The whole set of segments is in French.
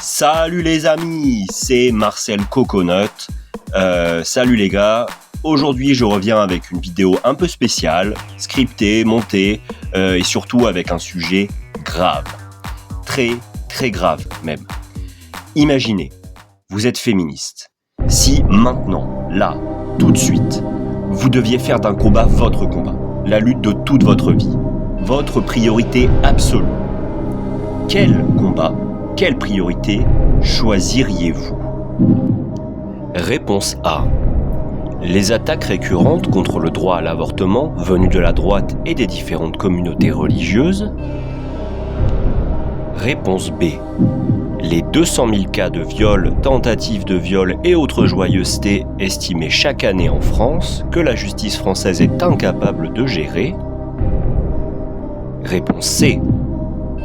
Salut les amis, c'est Marcel Coconut. Salut les gars. Aujourd'hui, je reviens avec une vidéo un peu spéciale, scriptée, montée, et surtout avec un sujet grave. Très, très grave même. Imaginez, vous êtes féministe. Si maintenant, là, tout de suite, vous deviez faire d'un combat votre combat, la lutte de toute votre vie, votre priorité absolue, quel combat, quelle priorité choisiriez-vous ? Réponse A. Les attaques récurrentes contre le droit à l'avortement venues de la droite et des différentes communautés religieuses. Réponse B. Les 200 000 cas de viol, tentatives de viol et autres joyeusetés estimés chaque année en France que la justice française est incapable de gérer. Réponse C.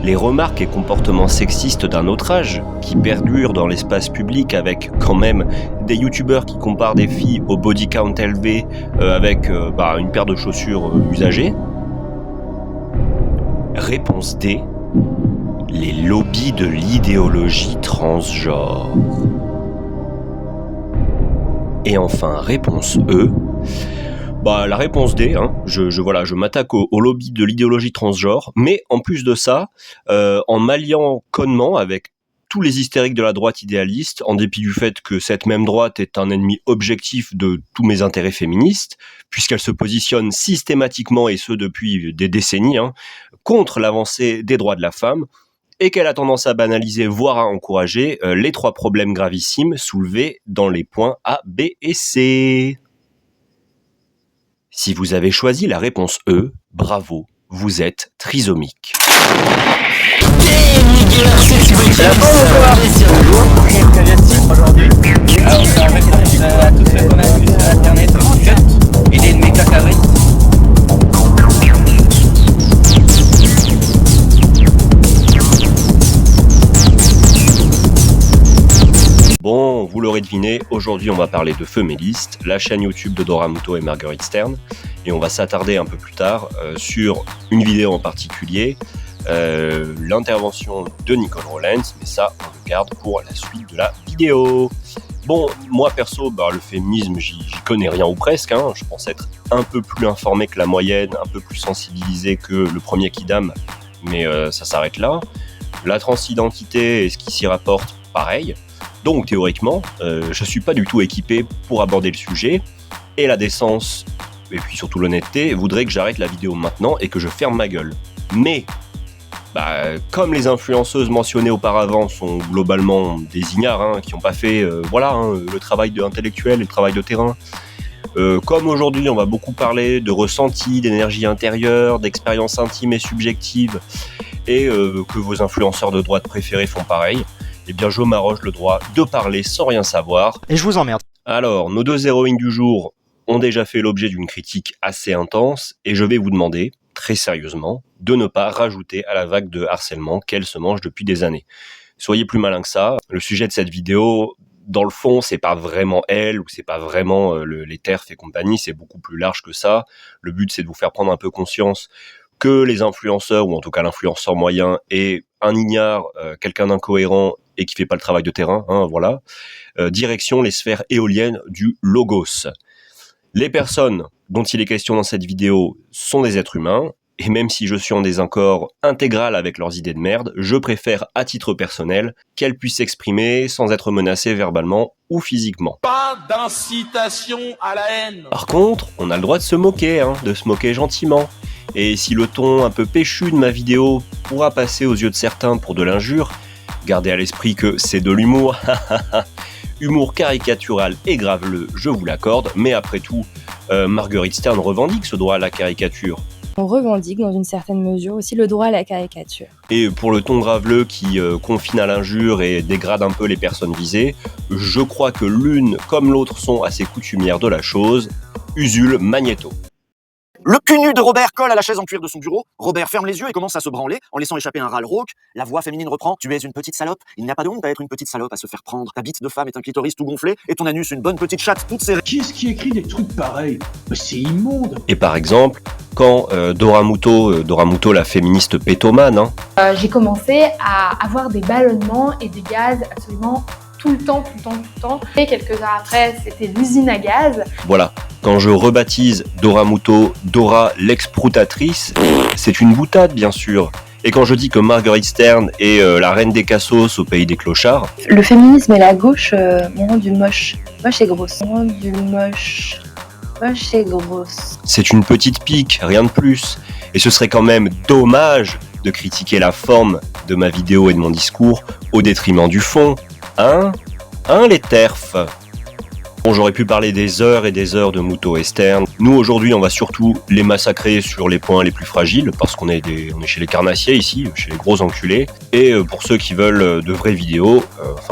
Les remarques et comportements sexistes d'un autre âge, qui perdurent dans l'espace public avec quand même des youtubeurs qui comparent des filles au body count élevé avec une paire de chaussures usagées. Réponse D. Les lobbies de l'idéologie transgenre. Et enfin, réponse E. La réponse D, je m'attaque au lobby de l'idéologie transgenre, mais en plus de ça, en m'alliant connement avec tous les hystériques de la droite idéaliste, en dépit du fait que cette même droite est un ennemi objectif de tous mes intérêts féministes, puisqu'elle se positionne systématiquement, et ce depuis des décennies, contre l'avancée des droits de la femme, et qu'elle a tendance à banaliser, voire à encourager, les 3 problèmes gravissimes soulevés dans les points A, B et C. Si vous avez choisi la réponse E, bravo, vous êtes trisomique. Bon, vous l'aurez deviné, aujourd'hui on va parler de Feuméliste, la chaîne YouTube de Dora Muto et Marguerite Stern, et on va s'attarder un peu plus tard sur une vidéo en particulier, l'intervention de Nicole Rollens, mais ça on le garde pour la suite de la vidéo. Bon, moi perso, le féminisme j'y connais rien ou presque, je pense être un peu plus informé que la moyenne, un peu plus sensibilisé que le premier kidam, mais ça s'arrête là. La transidentité et ce qui s'y rapporte, pareil. Donc théoriquement, je suis pas du tout équipé pour aborder le sujet, et la décence, et puis surtout l'honnêteté, voudrait que j'arrête la vidéo maintenant et que je ferme ma gueule. Mais, comme les influenceuses mentionnées auparavant sont globalement des ignares, qui n'ont pas fait le travail intellectuel et le travail de terrain, comme aujourd'hui on va beaucoup parler de ressenti, d'énergie intérieure, d'expériences intimes et subjectives, et que vos influenceurs de droite préférés font pareil, eh bien je m'arroge le droit de parler sans rien savoir. Et je vous emmerde. Alors, nos 2 héroïnes du jour ont déjà fait l'objet d'une critique assez intense, et je vais vous demander, très sérieusement, de ne pas rajouter à la vague de harcèlement qu'elles se mangent depuis des années. Soyez plus malin que ça. Le sujet de cette vidéo, dans le fond, c'est pas vraiment elle, ou c'est pas vraiment les TERF et compagnie, c'est beaucoup plus large que ça. Le but, c'est de vous faire prendre un peu conscience que les influenceurs, ou en tout cas l'influenceur moyen, est un ignare, quelqu'un d'incohérent et qui fait pas le travail de terrain, direction les sphères éoliennes du logos. Les personnes dont il est question dans cette vidéo sont des êtres humains, et même si je suis en désaccord intégral avec leurs idées de merde, je préfère à titre personnel qu'elles puissent s'exprimer sans être menacées verbalement ou physiquement. Pas d'incitation à la haine. Par contre, on a le droit de se moquer, de se moquer gentiment. Et si le ton un peu péchu de ma vidéo pourra passer aux yeux de certains pour de l'injure, gardez à l'esprit que c'est de l'humour, humour caricatural et graveleux, je vous l'accorde, mais après tout, Marguerite Stern revendique ce droit à la caricature. On revendique dans une certaine mesure aussi le droit à la caricature. Et pour le ton graveleux qui confine à l'injure et dégrade un peu les personnes visées, je crois que l'une comme l'autre sont assez coutumières de la chose, Usul Magnéto. Le cul nu de Robert colle à la chaise en cuir de son bureau. Robert ferme les yeux et commence à se branler en laissant échapper un râle rauque. La voix féminine reprend. Tu es une petite salope. Il n'y a pas de honte à être une petite salope, à se faire prendre. Ta bite de femme est un clitoris tout gonflé et ton anus une bonne petite chatte toute serrée. Qui est-ce qui écrit des trucs pareils? Mais c'est immonde. Et par exemple, quand Dora Muto, la féministe pétomane, J'ai commencé à avoir des ballonnements et des gaz absolument tout le temps. Et quelques heures après, c'était l'usine à gaz. voilà, quand je rebaptise Dora Muto, Dora l'exploutatrice, c'est une boutade bien sûr. Et quand je dis que Marguerite Stern est la reine des cassos au pays des clochards, Le féminisme et la gauche m'ont rendu moche. Moche et grosse. M'ont rendu moche et grosse. c'est une petite pique, rien de plus. Et ce serait quand même dommage de critiquer la forme de ma vidéo et de mon discours au détriment du fond. Hein les TERF? Bon, j'aurais pu parler des heures et des heures de Muto et Stern. Nous, aujourd'hui, on va surtout les massacrer sur les points les plus fragiles, parce qu'on est chez les carnassiers ici, chez les gros enculés. Et pour ceux qui veulent de vraies vidéos,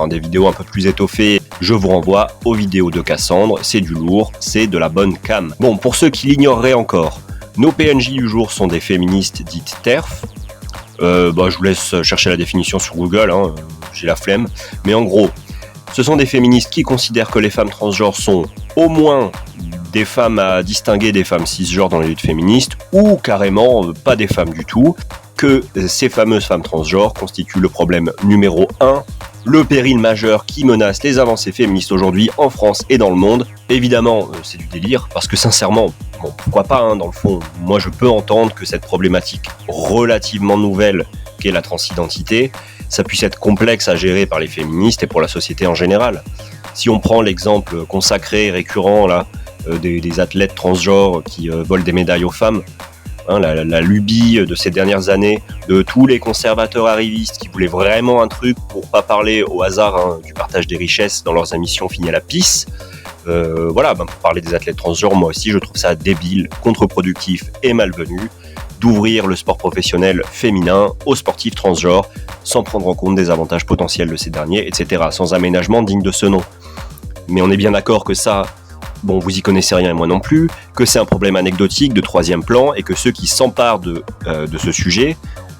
des vidéos un peu plus étoffées, je vous renvoie aux vidéos de Cassandre. C'est du lourd, c'est de la bonne cam. Bon, pour ceux qui l'ignoreraient encore, nos PNJ du jour sont des féministes dites TERF. Je vous laisse chercher la définition sur Google, j'ai la flemme. Mais en gros, ce sont des féministes qui considèrent que les femmes transgenres sont au moins des femmes à distinguer des femmes cisgenres dans les luttes féministes, ou carrément pas des femmes du tout, que ces fameuses femmes transgenres constituent le problème numéro 1, le péril majeur qui menace les avancées féministes aujourd'hui en France et dans le monde. Évidemment, c'est du délire, parce que sincèrement, bon, pourquoi pas, dans le fond, moi je peux entendre que cette problématique relativement nouvelle qu'est la transidentité, ça puisse être complexe à gérer par les féministes et pour la société en général. Si on prend l'exemple consacré et récurrent là, des athlètes transgenres qui volent des médailles aux femmes, la lubie de ces dernières années de tous les conservateurs arrivistes qui voulaient vraiment un truc pour pas parler au hasard du partage des richesses dans leurs émissions finies à la pisse. Pour parler des athlètes transgenres, moi aussi je trouve ça débile, contre-productif et malvenu d'ouvrir le sport professionnel féminin aux sportifs transgenres sans prendre en compte des avantages potentiels de ces derniers, etc., sans aménagement digne de ce nom. Mais on est bien d'accord que ça, bon, vous y connaissez rien et moi non plus, que c'est un problème anecdotique de troisième plan et que ceux qui s'emparent de ce sujet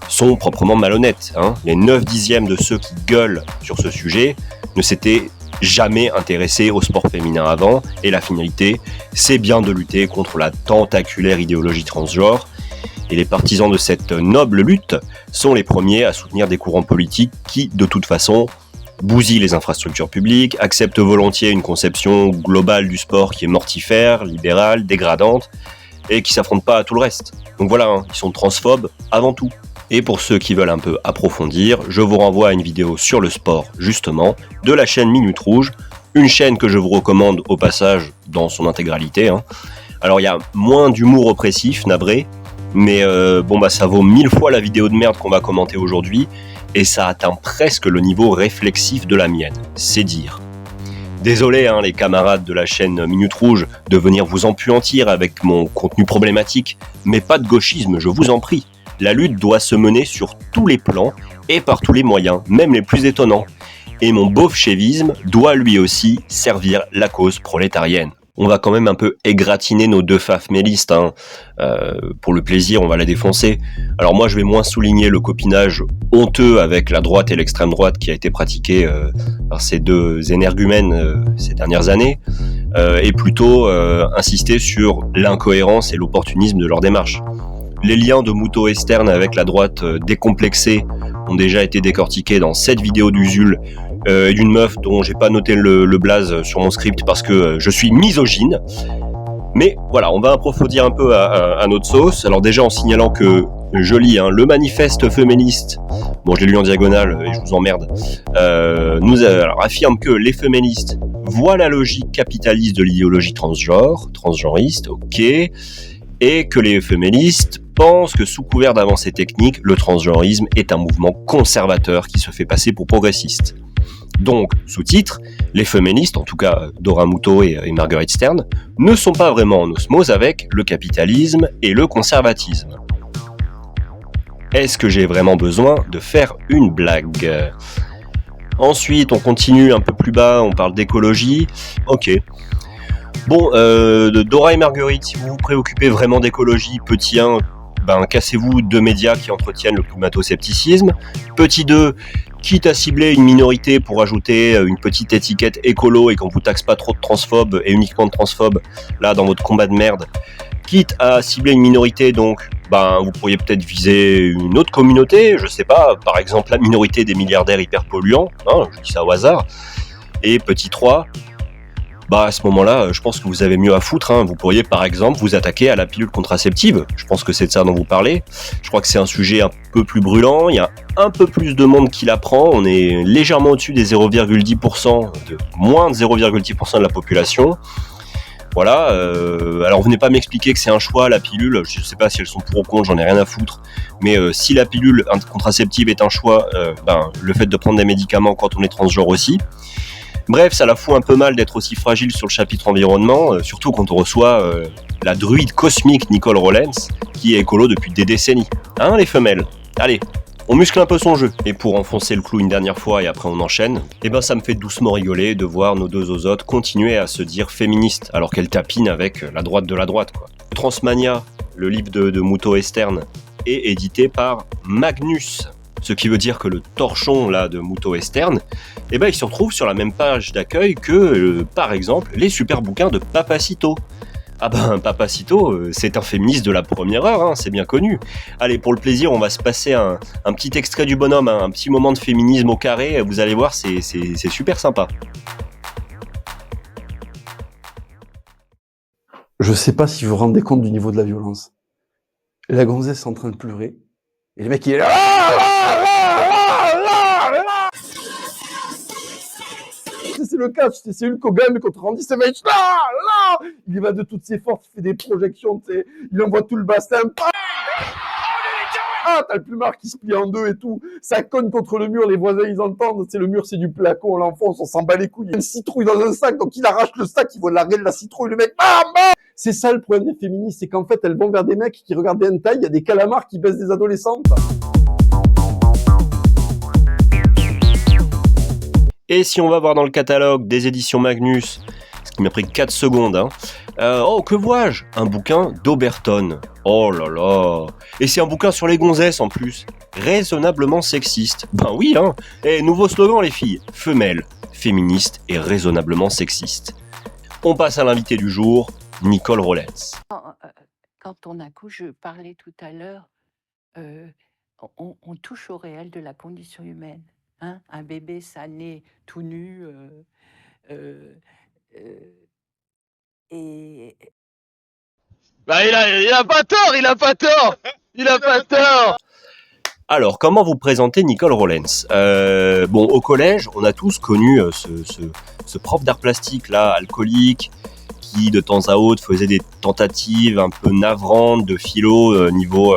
sont proprement malhonnêtes. Les 9/10 de ceux qui gueulent sur ce sujet ne s'étaient jamais intéressés au sport féminin avant, et la finalité, c'est bien de lutter contre la tentaculaire idéologie transgenre. Et les partisans de cette noble lutte sont les premiers à soutenir des courants politiques qui, de toute façon, bousillent les infrastructures publiques, acceptent volontiers une conception globale du sport qui est mortifère, libérale, dégradante, et qui s'affrontent pas à tout le reste. Donc voilà, ils sont transphobes avant tout. Et pour ceux qui veulent un peu approfondir, je vous renvoie à une vidéo sur le sport, justement, de la chaîne Minute Rouge, une chaîne que je vous recommande au passage dans son intégralité. Alors il y a moins d'humour oppressif, navré, mais ça vaut 1000 fois la vidéo de merde qu'on va commenter aujourd'hui, et ça atteint presque le niveau réflexif de la mienne, c'est dire. Désolé les camarades de la chaîne Minute Rouge de venir vous empuantir avec mon contenu problématique, mais pas de gauchisme, je vous en prie. La lutte doit se mener sur tous les plans et par tous les moyens, même les plus étonnants. Et mon beauf-chévisme doit lui aussi servir la cause prolétarienne. On va quand même un peu égratiner nos deux fafmélistes. Pour le plaisir, on va la défoncer. Alors moi, je vais moins souligner le copinage honteux avec la droite et l'extrême droite qui a été pratiqué par ces deux énergumènes ces dernières années, et plutôt insister sur l'incohérence et l'opportunisme de leur démarche. Les liens de Muto et Stern avec la droite décomplexée ont déjà été décortiqués dans cette vidéo d'Usul, et d'une meuf dont j'ai pas noté le blaze sur mon script parce que je suis misogyne. Mais voilà, on va approfondir un peu à notre sauce. Alors déjà en signalant que, je lis, le manifeste féministe, bon je l'ai lu en diagonale et je vous emmerde, affirme que les féministes voient la logique capitaliste de l'idéologie transgenriste, ok, et que les féministes pensent que sous couvert d'avancées techniques, le transgenrisme est un mouvement conservateur qui se fait passer pour progressiste. Donc, sous-titre, les féministes, en tout cas Dora Muto et Marguerite Stern, ne sont pas vraiment en osmose avec le capitalisme et le conservatisme. Est-ce que j'ai vraiment besoin de faire une blague ? Ensuite, on continue un peu plus bas, on parle d'écologie. Ok. Bon, de Dora et Marguerite, si vous vous préoccupez vraiment d'écologie, petit 1, cassez-vous 2 médias qui entretiennent le climato-scepticisme. Petit 2, quitte à cibler une minorité pour ajouter une petite étiquette écolo et qu'on vous taxe pas trop de transphobes et uniquement de transphobes, là, dans votre combat de merde, quitte à cibler une minorité, donc, vous pourriez peut-être viser une autre communauté, je sais pas, par exemple la minorité des milliardaires hyper polluants, je dis ça au hasard. Et petit 3, à ce moment-là, je pense que vous avez mieux à foutre. Vous pourriez, par exemple, vous attaquer à la pilule contraceptive. Je pense que c'est de ça dont vous parlez. Je crois que c'est un sujet un peu plus brûlant. Il y a un peu plus de monde qui la prend. On est légèrement au-dessus des 0,10%, moins de 0,10% de la population. Voilà. Alors, venez pas m'expliquer que c'est un choix, la pilule. Je sais pas si elles sont pour ou contre, j'en ai rien à foutre. Mais si la pilule contraceptive est un choix, le fait de prendre des médicaments quand on est transgenre aussi. Bref, ça la fout un peu mal d'être aussi fragile sur le chapitre environnement, surtout quand on reçoit la druide cosmique Nicole Rollens, qui est écolo depuis des décennies. Les femelles. Allez, on muscle un peu son jeu. Et pour enfoncer le clou une dernière fois et après on enchaîne, ça me fait doucement rigoler de voir nos deux osotes continuer à se dire féministes, alors qu'elles tapinent avec la droite de la droite, quoi. Transmania, le livre de Muto Estern, est édité par Magnus. Ce qui veut dire que le torchon là de Muto Estern, il se retrouve sur la même page d'accueil que, par exemple, les super bouquins de Papacito. Papacito, c'est un féministe de la première heure, c'est bien connu. Allez, pour le plaisir, on va se passer un petit extrait du bonhomme, un petit moment de féminisme au carré, vous allez voir, c'est super sympa. Je sais pas si vous vous rendez compte du niveau de la violence. La gonzesse est en train de pleurer, et le mec il est là. C'est le catch, c'est Hulk Hogan contre Randy Savage. Il y va de toutes ses forces, il fait des projections, il envoie tout le bassin. T'as le plumard qui se plie en deux et tout. Ça cogne contre le mur, les voisins ils entendent. Le mur c'est du placo, on l'enfonce, on s'en bat les couilles. Il y a une citrouille dans un sac, donc il arrache le sac, il voit l'arrêt de la citrouille, le mec. C'est ça le problème des féministes, c'est qu'en fait elles vont vers des mecs qui regardent des hentai, il y a des calamars qui baissent des adolescentes. Et si on va voir dans le catalogue des éditions Magnus, ce qui m'a pris 4 secondes, que vois-je ? Un bouquin d'Oberton. Oh là là. Et c'est un bouquin sur les gonzesses en plus. Raisonnablement sexiste. Oui, Et nouveau slogan les filles. Femelle, féministe et raisonnablement sexiste. On passe à l'invité du jour, Nicole Rollens. Quand on accouche, je parlais tout à l'heure, on touche au réel de la condition humaine. Un bébé, ça naît tout nu. Et... il a pas tort. Alors, comment vous présenter Nicole Rollens ? Au collège, on a tous connu ce prof d'art plastique là, alcoolique, qui de temps à autre faisait des tentatives un peu navrantes de philo niveau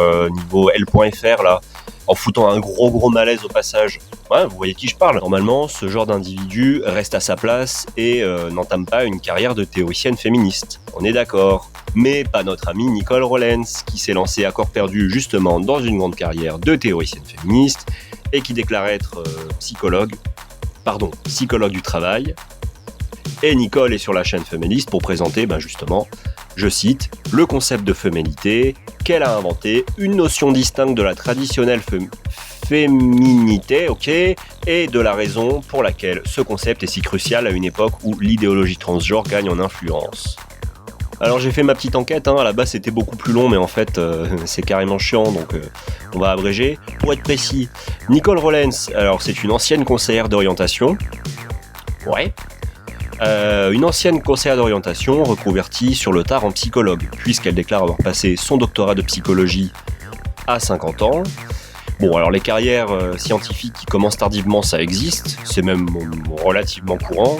L.fr là, en foutant un gros malaise au passage. Vous voyez de qui je parle. Normalement, ce genre d'individu reste à sa place et n'entame pas une carrière de théoricienne féministe. On est d'accord. Mais pas notre amie Nicole Rollens, qui s'est lancée à corps perdu justement dans une grande carrière de théoricienne féministe et qui déclare être psychologue du travail. Et Nicole est sur la chaîne Féministe pour présenter justement, je cite, le concept de féminité qu'elle a inventé, une notion distincte de la traditionnelle féminité, et de la raison pour laquelle ce concept est si crucial à une époque où l'idéologie transgenre gagne en influence. Alors j'ai fait ma petite enquête, à la base c'était beaucoup plus long, mais en fait c'est carrément chiant, donc on va abréger. Pour être précis, Nicole Rollens, alors c'est une ancienne conseillère d'orientation, une ancienne conseillère d'orientation reconvertie sur le tard en psychologue, puisqu'elle déclare avoir passé son doctorat de psychologie à 50 ans. Alors les carrières scientifiques qui commencent tardivement, ça existe, c'est même relativement courant.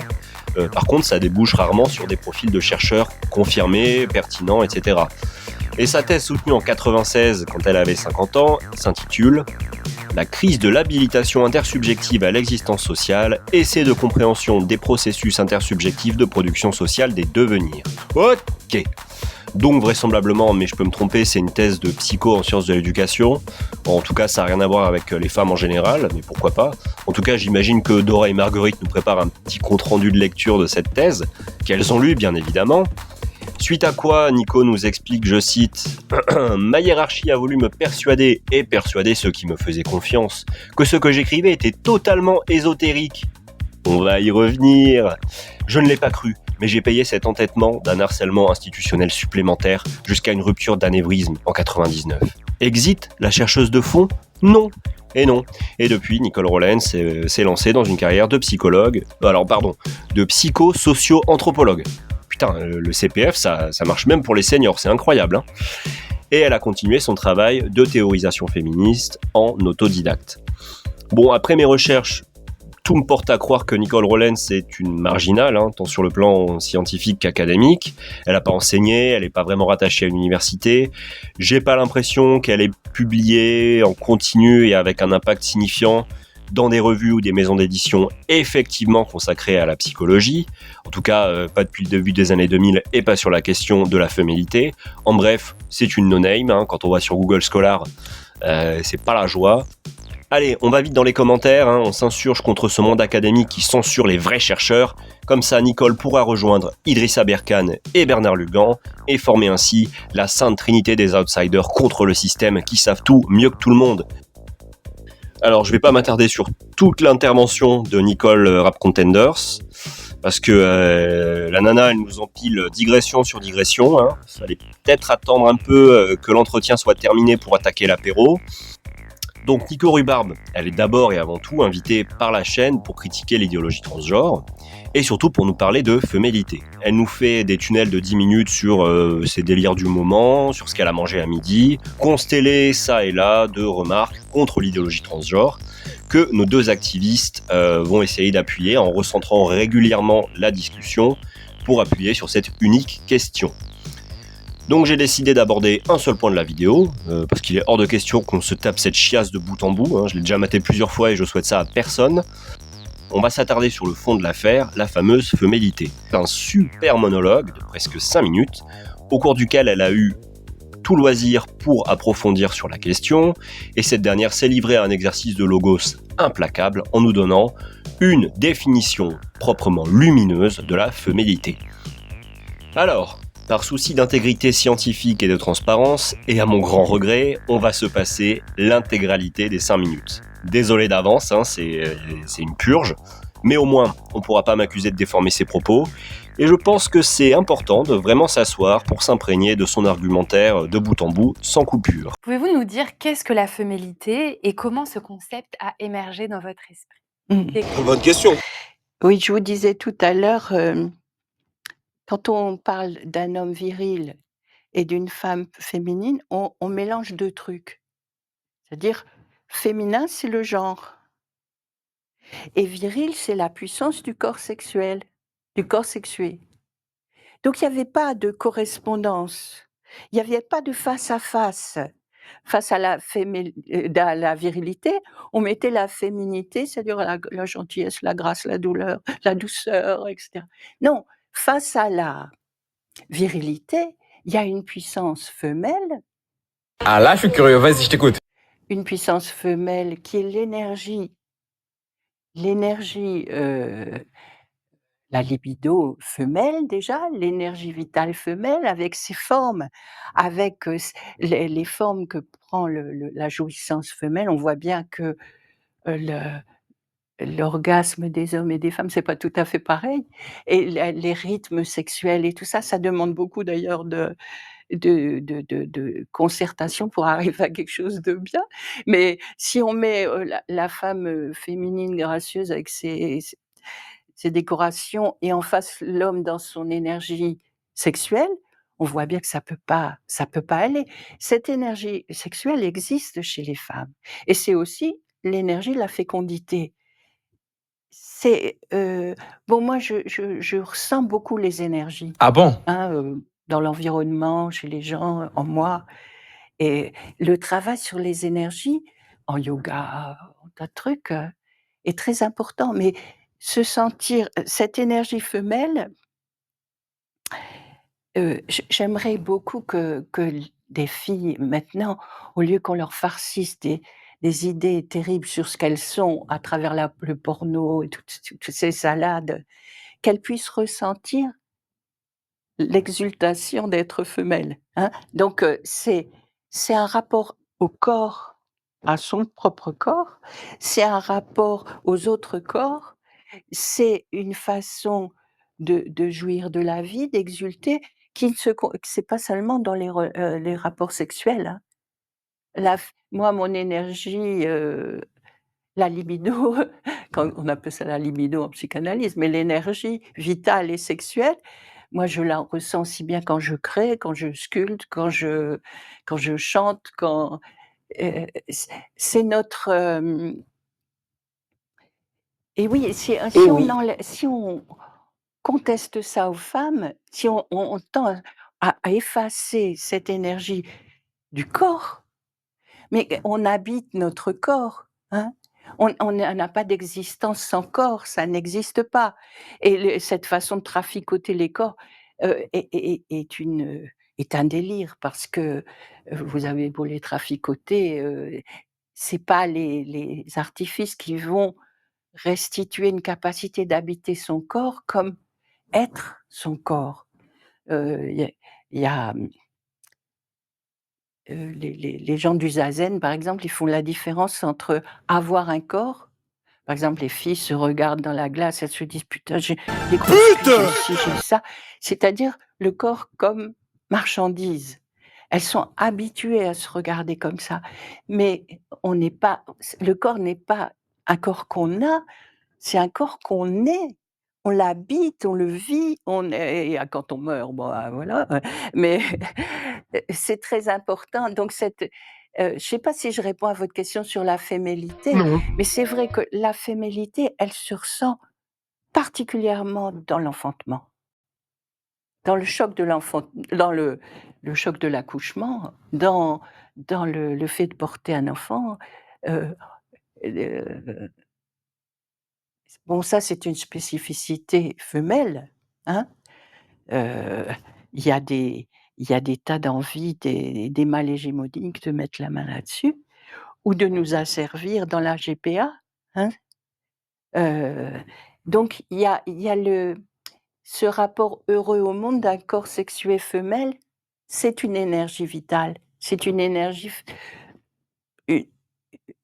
Par contre, ça débouche rarement sur des profils de chercheurs confirmés, pertinents, etc. Et sa thèse soutenue en 96, quand elle avait 50 ans, s'intitule « La crise de l'habilitation intersubjective à l'existence sociale, essai de compréhension des processus intersubjectifs de production sociale des devenirs ». Ok. Donc vraisemblablement, mais je peux me tromper, c'est une thèse de psycho en sciences de l'éducation. Bon, en tout cas, ça n'a rien à voir avec les femmes en général, mais pourquoi pas. En tout cas, j'imagine que Dora et Marguerite nous préparent un petit compte-rendu de lecture de cette thèse, qu'elles ont lu bien évidemment. Suite à quoi, Nico nous explique, je cite, « Ma hiérarchie a voulu me persuader et persuader ceux qui me faisaient confiance que ce que j'écrivais était totalement ésotérique. On va y revenir. Je ne l'ai pas cru, mais j'ai payé cet entêtement d'un harcèlement institutionnel supplémentaire jusqu'à une rupture d'anévrisme en 99. Exit, la chercheuse de fond? Non. Et non. Et depuis, Nicole Rollens s'est lancée dans une carrière de psychologue, de psycho-socio-anthropologue. Putain, le CPF, ça marche même pour les seniors, c'est incroyable. Hein. Et elle a continué son travail de théorisation féministe en autodidacte. Bon, après mes recherches, tout me porte à croire que Nicole Rollens est une marginale, hein, tant sur le plan scientifique qu'académique. Elle n'a pas enseigné, elle n'est pas vraiment rattachée à une université. J'ai pas l'impression qu'elle ait publié en continu et avec un impact signifiant dans des revues ou des maisons d'édition effectivement consacrées à la psychologie. En tout cas, pas depuis le début des années 2000 et pas sur la question de la féminité. En bref, c'est une no-name. Hein, quand on va sur Google Scholar, c'est pas la joie. Allez, on va vite dans les commentaires, hein, on s'insurge contre ce monde académique qui censure les vrais chercheurs. Comme ça, Nicole pourra rejoindre Idrissa Berkane et Bernard Lugan et former ainsi la sainte trinité des outsiders contre le système qui savent tout mieux que tout le monde. Alors, je vais pas m'attarder sur toute l'intervention de Nicole Rap Contenders, parce que la nana, elle nous empile digression sur digression. Hein. Fallait peut-être attendre un peu que l'entretien soit terminé pour attaquer l'apéro. Donc Nico Rhubarbe, elle est d'abord et avant tout invitée par la chaîne pour critiquer l'idéologie transgenre et surtout pour nous parler de féminité. Elle nous fait des tunnels de 10 minutes sur ses délires du moment, sur ce qu'elle a mangé à midi, constellés ça et là de remarques contre l'idéologie transgenre que nos deux activistes vont essayer d'appuyer en recentrant régulièrement la discussion pour appuyer sur cette unique question. Donc j'ai décidé d'aborder un seul point de la vidéo, parce qu'il est hors de question qu'on se tape cette chiasse de bout en bout, hein. Je l'ai déjà maté plusieurs fois et je souhaite ça à personne. On va s'attarder sur le fond de l'affaire, la fameuse féminité. Un super monologue de presque 5 minutes, au cours duquel elle a eu tout loisir pour approfondir sur la question, et cette dernière s'est livrée à un exercice de logos implacable en nous donnant une définition proprement lumineuse de la féminité. Alors, par souci d'intégrité scientifique et de transparence, et à mon grand regret, on va se passer l'intégralité des 5 minutes. Désolé d'avance, hein, c'est une purge, mais au moins, on ne pourra pas m'accuser de déformer ses propos, et je pense que c'est important de vraiment s'asseoir pour s'imprégner de son argumentaire de bout en bout, sans coupure. Pouvez-vous nous dire qu'est-ce que la féminité et comment ce concept a émergé dans votre esprit? Bonne question. Oui, je vous disais tout à l'heure, quand on parle d'un homme viril et d'une femme féminine, on mélange 2 trucs. C'est-à-dire, féminin, c'est le genre et viril, c'est la puissance du corps sexuel, du corps sexué. Donc il y avait pas de correspondance. Il y avait pas de face à face. Face à à la virilité, on mettait la féminité, c'est-à-dire la gentillesse, la grâce, la douleur, la douceur, et cetera. Non, face à la virilité, il y a une puissance femelle. Ah là, je suis curieux, vas-y, je t'écoute. Une puissance femelle qui est l'énergie, la libido femelle déjà, l'énergie vitale femelle avec ses formes, avec les formes que prend la jouissance femelle. On voit bien que l'orgasme des hommes et des femmes, c'est pas tout à fait pareil. Et les rythmes sexuels et tout ça, ça demande beaucoup d'ailleurs de concertation pour arriver à quelque chose de bien. Mais si on met la femme féminine gracieuse avec ses décorations et en face l'homme dans son énergie sexuelle, on voit bien que ça peut pas aller. Cette énergie sexuelle existe chez les femmes et c'est aussi l'énergie de la fécondité. C'est, bon moi je ressens beaucoup les énergies, Ah bon? hein, dans l'environnement, chez les gens, en moi et le travail sur les énergies, en yoga, en tas de trucs, est très important. Mais se sentir cette énergie femelle, J'aimerais beaucoup que des filles, maintenant, au lieu qu'on leur farcisse des idées terribles sur ce qu'elles sont à travers le porno et toutes ces salades, qu'elles puissent ressentir l'exultation d'être femelle, hein. Donc c'est un rapport au corps, à son propre corps, c'est un rapport aux autres corps, c'est une façon de jouir de la vie, d'exulter, qui ne se con c'est pas seulement dans les rapports sexuels, hein. Moi, mon énergie, la libido, quand on appelle ça la libido en psychanalyse, mais l'énergie vitale et sexuelle, moi, je la ressens aussi bien quand je crée, quand je sculpte, quand je chante, c'est notre, et oui, si on conteste ça aux femmes, si on tend à effacer cette énergie du corps, mais on habite notre corps, hein. On n'a pas d'existence sans corps, ça n'existe pas, et cette façon de traficoter les corps, est un délire parce que, vous avez beau les traficoter, c'est pas les artifices qui vont restituer une capacité d'habiter son corps comme être son corps. Il y a il y a, les gens du zazen, par exemple, ils font la différence entre avoir un corps. Par exemple, les filles se regardent dans la glace, elles se disent: «Putain, j'ai des grosses cuisses, j'ai ci, j'ai ça». C'est-à-dire le corps comme marchandise. Elles sont habituées à se regarder comme ça, mais on n'est pas le corps n'est pas un corps qu'on a, c'est un corps qu'on est. On l'habite, on le vit, quand on meurt, bon, voilà, mais c'est très important. Donc je sais pas si je réponds à votre question sur la féminité, mais c'est vrai que la féminité, elle se ressent particulièrement dans l'enfantement. Dans le choc de dans le choc de l'accouchement, dans le fait de porter un enfant, heu, heu, bon, ça, c'est une spécificité femelle, hein. Heu, il y a des tas d'envies, des mâles hégémoniques de mettre la main là-dessus ou de nous asservir dans la GPA, hein. Heu, donc il y a ce rapport heureux au monde d'un corps sexué femelle, c'est une énergie vitale. C'est u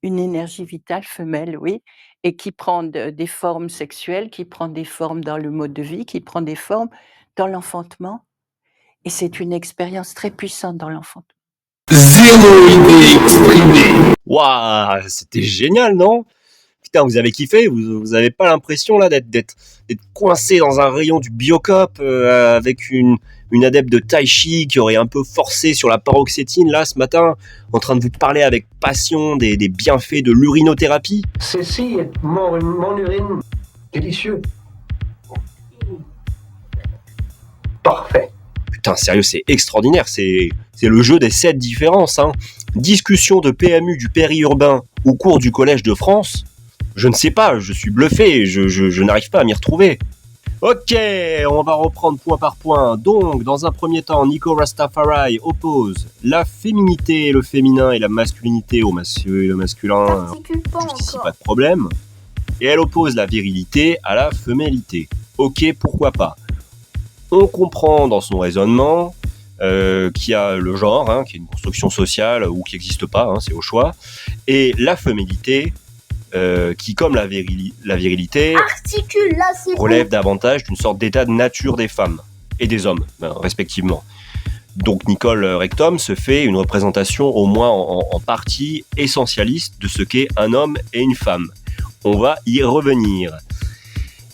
une énergie vitale femelle, oui, et qui prend des formes sexuelles, qui prend des formes dans le mode de vie, qui prend des formes dans l'enfantement, et c'est une expérience très puissante dans l'enfantement. Zéro idée exprimée. Waouh, c'était génial, non? Putain, vous avez kiffé? Vous avez pas l'impression là d'être coincé dans un rayon du Biocop avec une adepte de tai chi qui aurait un peu forcé sur la paroxétine là ce matin, en train de vous parler avec passion des bienfaits de l'urinothérapie? Ceci est mon urine. Délicieux. Parfait. Putain, sérieux, c'est extraordinaire. C'est le jeu des 7 différences, hein. Discussion de PMU du périurbain au cours du Collège de France. Je ne sais pas, je suis bluffé, je n'arrive pas à m'y retrouver. Ok, on va reprendre point par point. Donc, dans un premier temps, Nico Rastafari oppose la féminité, le féminin et la masculinité au le masculin. Jusqu'ici, pas de problème. Et elle oppose la virilité à la femmelité. Ok, pourquoi pas. On comprend dans son raisonnement qu'il y a le genre, hein, qui est une construction sociale ou qui n'existe pas, hein, c'est au choix, et la femmelité, qui, comme la virilité, relève davantage d'une sorte d'état de nature des femmes et des hommes, respectivement. Donc Nicole Rectom se fait une représentation au moins en partie essentialiste de ce qu'est un homme et une femme. On va y revenir.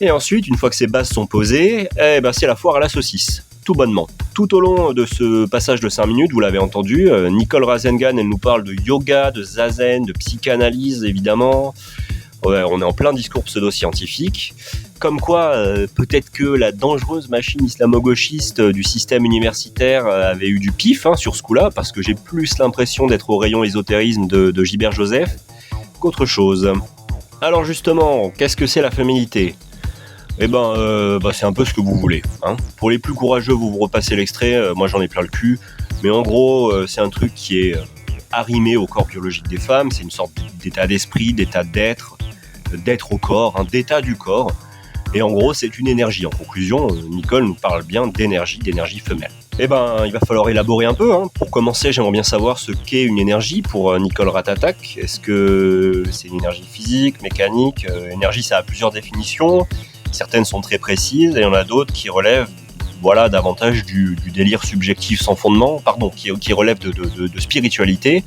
Et ensuite, une fois que ces bases sont posées, c'est la foire à la saucisse, tout bonnement. Tout au long de ce passage de 5 minutes, vous l'avez entendu, Nicole Rasengan, elle nous parle de yoga, de zazen, de psychanalyse, évidemment. Ouais, on est en plein discours pseudo-scientifique. Comme quoi, peut-être que la dangereuse machine islamo-gauchiste du système universitaire avait eu du pif sur ce coup-là, parce que j'ai plus l'impression d'être au rayon ésotérisme de Gilbert Joseph qu'autre chose. Alors justement, qu'est-ce que c'est la féminité ? C'est un peu ce que vous voulez. Hein. Pour les plus courageux, vous repassez l'extrait, moi j'en ai plein le cul. Mais en gros, c'est un truc qui est arrimé au corps biologique des femmes, c'est une sorte d'état d'esprit, d'état d'être au corps, d'état du corps. Et en gros, c'est une énergie. En conclusion, Nicole nous parle bien d'énergie femelle. Il va falloir élaborer un peu. Pour commencer, j'aimerais bien savoir ce qu'est une énergie pour Nicole Ratatac. Est-ce que c'est une énergie physique, mécanique ? Énergie, ça a plusieurs définitions. Certaines sont très précises et il y en a d'autres qui relèvent davantage du délire subjectif sans fondement, qui relève de spiritualité.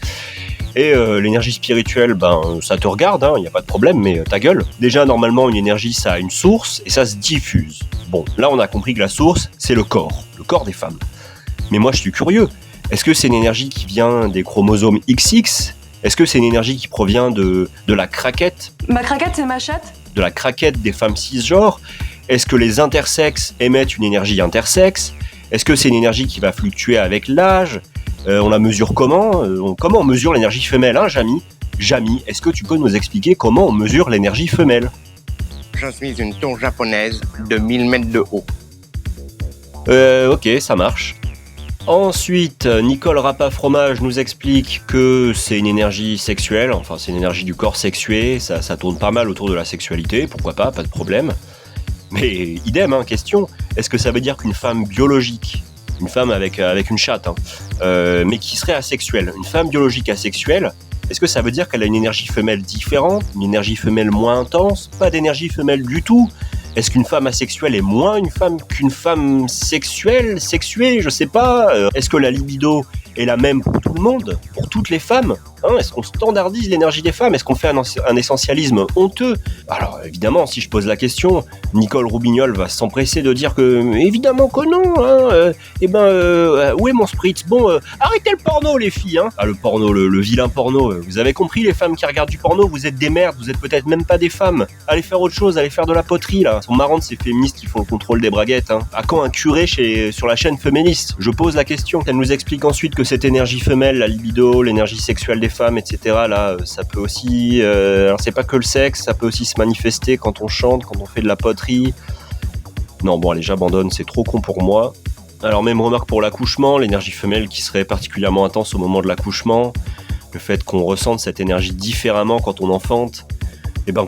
Et l'énergie spirituelle, ça te regarde, il n'y a pas de problème, mais ta gueule. Déjà, normalement, une énergie, ça a une source et ça se diffuse. Bon, là, on a compris que la source, c'est le corps des femmes. Mais moi, je suis curieux. Est-ce que c'est une énergie qui vient des chromosomes XX ? Est-ce que c'est une énergie qui provient de la craquette ? Ma craquette, c'est ma chatte ? De la craquette des femmes cisgenres ? Est-ce que les intersexes émettent une énergie intersexe ? Est-ce que c'est une énergie qui va fluctuer avec l'âge ? On la mesure comment ? Comment on mesure l'énergie femelle, Jamy ? Jamy, est-ce que tu peux nous expliquer comment on mesure l'énergie femelle ? Je suis une tour japonaise de 1000 mètres de haut. Ok, ça marche. Ensuite, Nicole Rapa-Fromage nous explique que c'est une énergie sexuelle, enfin c'est une énergie du corps sexué, ça tourne pas mal autour de la sexualité, pourquoi pas de problème. Mais idem, question, est-ce que ça veut dire qu'une femme biologique, une femme avec une chatte, mais qui serait asexuelle, une femme biologique asexuelle, est-ce que ça veut dire qu'elle a une énergie femelle différente, une énergie femelle moins intense, pas d'énergie femelle du tout ? Est-ce qu'une femme asexuelle est moins une femme qu'une femme sexuelle, sexuée, je sais pas. Est-ce que la libido est la même pour tout le monde, pour toutes les femmes ? Est-ce qu'on standardise l'énergie des femmes ? Est-ce qu'on fait un essentialisme honteux ? Alors évidemment, si je pose la question, Nicole Roubignol va s'empresser de dire que évidemment que non. Où est mon spritz ? Bon, arrêtez le porno les filles. Ah, le porno, le vilain porno. Vous avez compris, les femmes qui regardent du porno, vous êtes des merdes, vous êtes peut-être même pas des femmes. Allez faire autre chose, allez faire de la poterie là. Elles sont marrantes ces féministes qui font le contrôle des braguettes. À quand un curé sur la chaîne féministe ? Je pose la question. Elle nous explique ensuite que cette énergie femelle, la libido, l'énergie sexuelle des femmes, etc. Là, ça peut aussi... alors c'est pas que le sexe, ça peut aussi se manifester quand on chante, quand on fait de la poterie. Non, bon allez, j'abandonne, c'est trop con pour moi. Alors même remarque pour l'accouchement, l'énergie femelle qui serait particulièrement intense au moment de l'accouchement, le fait qu'on ressente cette énergie différemment quand on enfante.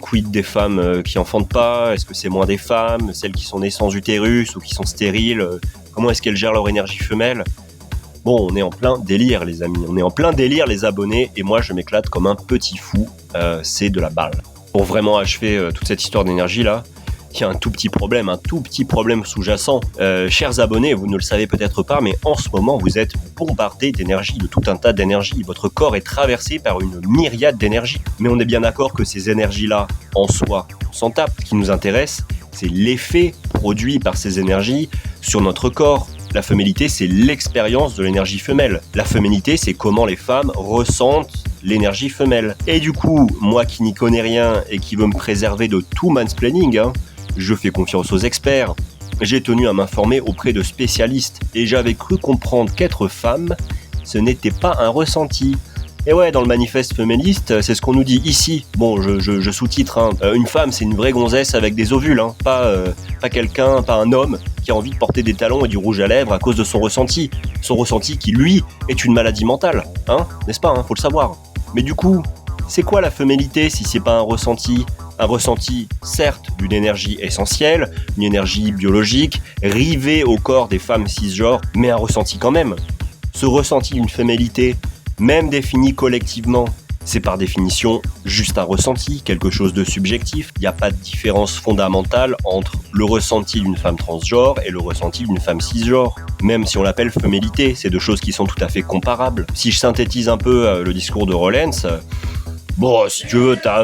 Quid des femmes qui enfantent pas ? Est-ce que c'est moins des femmes, celles qui sont nées sans utérus ou qui sont stériles ? Comment est-ce qu'elles gèrent leur énergie femelle ? Bon, on est en plein délire les amis, on est en plein délire les abonnés, et moi je m'éclate comme un petit fou, c'est de la balle. Pour vraiment achever toute cette histoire d'énergie là, il y a un tout petit problème sous-jacent. Chers abonnés, vous ne le savez peut-être pas, mais en ce moment vous êtes bombardés d'énergie, de tout un tas d'énergie. Votre corps est traversé par une myriade d'énergies. Mais on est bien d'accord que ces énergies-là, en soi, on s'en tape. Ce qui nous intéresse, c'est l'effet produit par ces énergies sur notre corps. La féminité, c'est l'expérience de l'énergie femelle. La féminité, c'est comment les femmes ressentent l'énergie femelle. Et du coup, moi qui n'y connais rien et qui veux me préserver de tout mansplaining, je fais confiance aux experts. J'ai tenu à m'informer auprès de spécialistes et j'avais cru comprendre qu'être femme, ce n'était pas un ressenti. Et ouais, dans le manifeste féministe, c'est ce qu'on nous dit ici. Bon, je sous-titre, une femme, c'est une vraie gonzesse avec des ovules, pas quelqu'un, pas un homme qui a envie de porter des talons et du rouge à lèvres à cause de son ressenti. Son ressenti qui, lui, est une maladie mentale, n'est-ce pas, faut le savoir. Mais du coup, c'est quoi la féminité si c'est pas un ressenti ? Un ressenti, certes, d'une énergie essentielle, une énergie biologique, rivée au corps des femmes cisgenres, mais un ressenti quand même. Ce ressenti d'une féminité, même défini collectivement, c'est par définition juste un ressenti, quelque chose de subjectif. Il n'y a pas de différence fondamentale entre le ressenti d'une femme transgenre et le ressenti d'une femme cisgenre. Même si on l'appelle féminité, c'est deux choses qui sont tout à fait comparables. Si je synthétise un peu le discours de Rollens, bon, si tu veux, t'as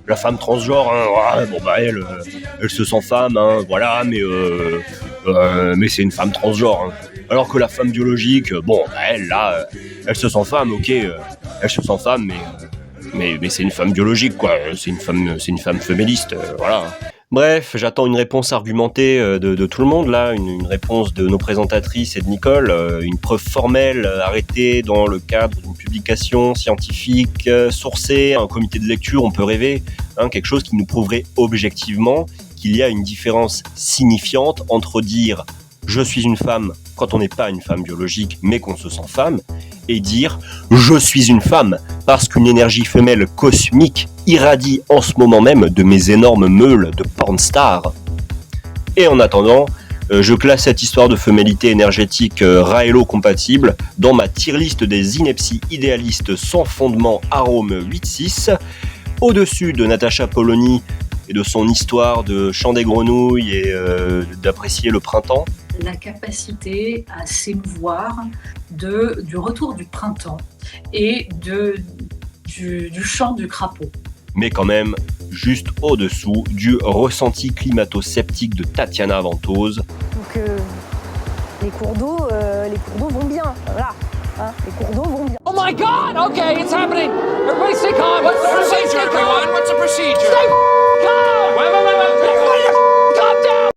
la femme transgenre, elle se sent femme, mais c'est une femme transgenre. Alors que la femme biologique, elle se sent femme, ok, elle se sent femme, mais c'est une femme biologique, quoi. C'est une femme féministe, voilà. Bref, j'attends une réponse argumentée de tout le monde là, une réponse de nos présentatrices et de Nicole, une preuve formelle arrêtée dans le cadre d'une publication scientifique sourcée, un comité de lecture, on peut rêver, hein, quelque chose qui nous prouverait objectivement qu'il y a une différence signifiante entre dire je suis une femme quand on n'est pas une femme biologique mais qu'on se sent femme, et dire je suis une femme parce qu'une énergie femelle cosmique irradie en ce moment même de mes énormes meules de pornstar. Et en attendant, je classe cette histoire de féminité énergétique Raelo-compatible dans ma tier list des inepties idéalistes sans fondement arôme 8-6, au-dessus de Natacha Polony et de son histoire de chant des grenouilles et d'apprécier le printemps. La capacité à s'émouvoir du retour du printemps et du chant du crapaud. Mais quand même, juste au-dessous du ressenti climato-sceptique de Tatiana Ventose. Donc les cours d'eau vont bien, voilà. Hein, les cours d'eau vont bien. Oh my god! Okay, it's happening! Everybody stay calm! What's the procedure, everyone? What's the procedure? Stay calm! Wait! Everybody calm down!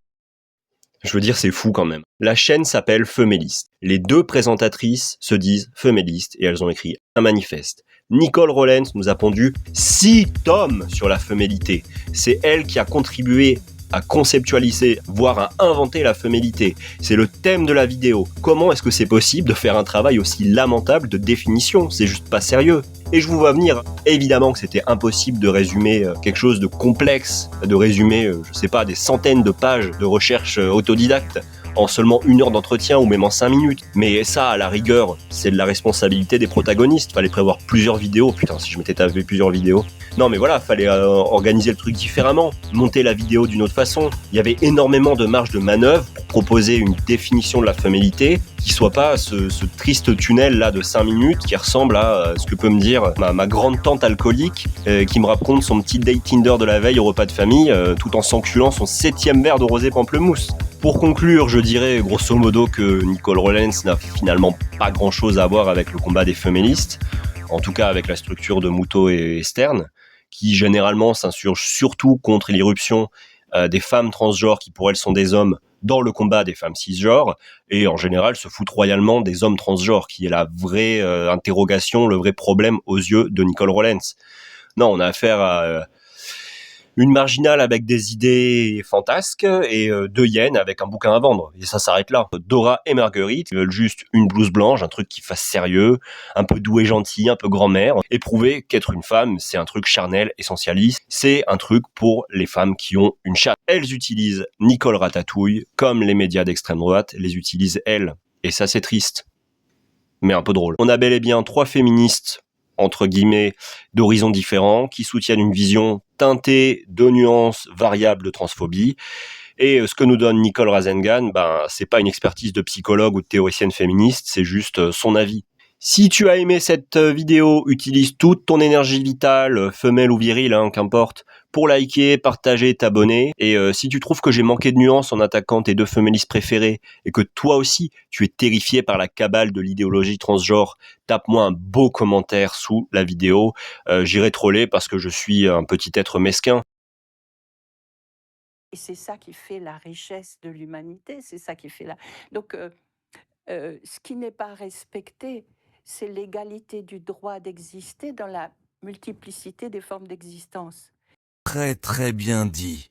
Je veux dire, c'est fou quand même. La chaîne s'appelle Feméliste. Les deux présentatrices se disent féministes et elles ont écrit un manifeste. Nicole Rollens nous a pondu 6 tomes sur la féminité. C'est elle qui a contribué à conceptualiser, voire à inventer la féminité. C'est le thème de la vidéo. Comment est-ce que c'est possible de faire un travail aussi lamentable de définition? C'est juste pas sérieux. Et je vous vois venir, évidemment que c'était impossible de résumer quelque chose de complexe, de résumer, je sais pas, des centaines de pages de recherche autodidacte en seulement 1 heure d'entretien ou même en 5 minutes. Mais ça, à la rigueur, c'est de la responsabilité des protagonistes. Fallait prévoir plusieurs vidéos. Putain, si je m'étais tapé plusieurs vidéos. Non mais voilà, fallait organiser le truc différemment, monter la vidéo d'une autre façon. Il y avait énormément de marge de manœuvre pour proposer une définition de la féminité qui soit pas ce triste tunnel là de 5 minutes qui ressemble à ce que peut me dire ma grande tante alcoolique qui me raconte son petit date Tinder de la veille au repas de famille tout en s'enculant son 7e verre de rosé pamplemousse. Pour conclure, je dirais grosso modo que Nicole Rollens n'a finalement pas grand chose à voir avec le combat des féministes, en tout cas avec la structure de Moutot et Stern, qui généralement s'insurgent surtout contre l'irruption des femmes transgenres qui pour elles sont des hommes dans le combat des femmes cisgenres, et en général se foutent royalement des hommes transgenres, qui est la vraie interrogation, le vrai problème aux yeux de Nicole Rollens. Non, on a affaire à une marginale avec des idées fantasques et 2 hyènes avec un bouquin à vendre. Et ça s'arrête là. Dora et Marguerite veulent juste une blouse blanche, un truc qui fasse sérieux, un peu doux et gentil, un peu grand-mère, et prouver qu'être une femme, c'est un truc charnel, essentialiste, c'est un truc pour les femmes qui ont une chatte. Elles utilisent Nicole Ratatouille, comme les médias d'extrême droite les utilisent elles. Et ça, c'est triste. Mais un peu drôle. On a bel et bien 3 féministes entre guillemets, d'horizons différents, qui soutiennent une vision teintée de nuances variables de transphobie. Et ce que nous donne Nicole Rasengan, c'est pas une expertise de psychologue ou de théoricienne féministe, c'est juste son avis. Si tu as aimé cette vidéo, utilise toute ton énergie vitale, femelle ou virile, qu'importe, pour liker, partager, t'abonner. Et si tu trouves que j'ai manqué de nuances en attaquant tes 2 féministes préférées, et que toi aussi, tu es terrifié par la cabale de l'idéologie transgenre, tape-moi un beau commentaire sous la vidéo. J'irai troller parce que je suis un petit être mesquin. Et c'est ça qui fait la richesse de l'humanité, c'est ça qui fait la... Donc, ce qui n'est pas respecté, c'est l'égalité du droit d'exister dans la multiplicité des formes d'existence. Très très bien dit.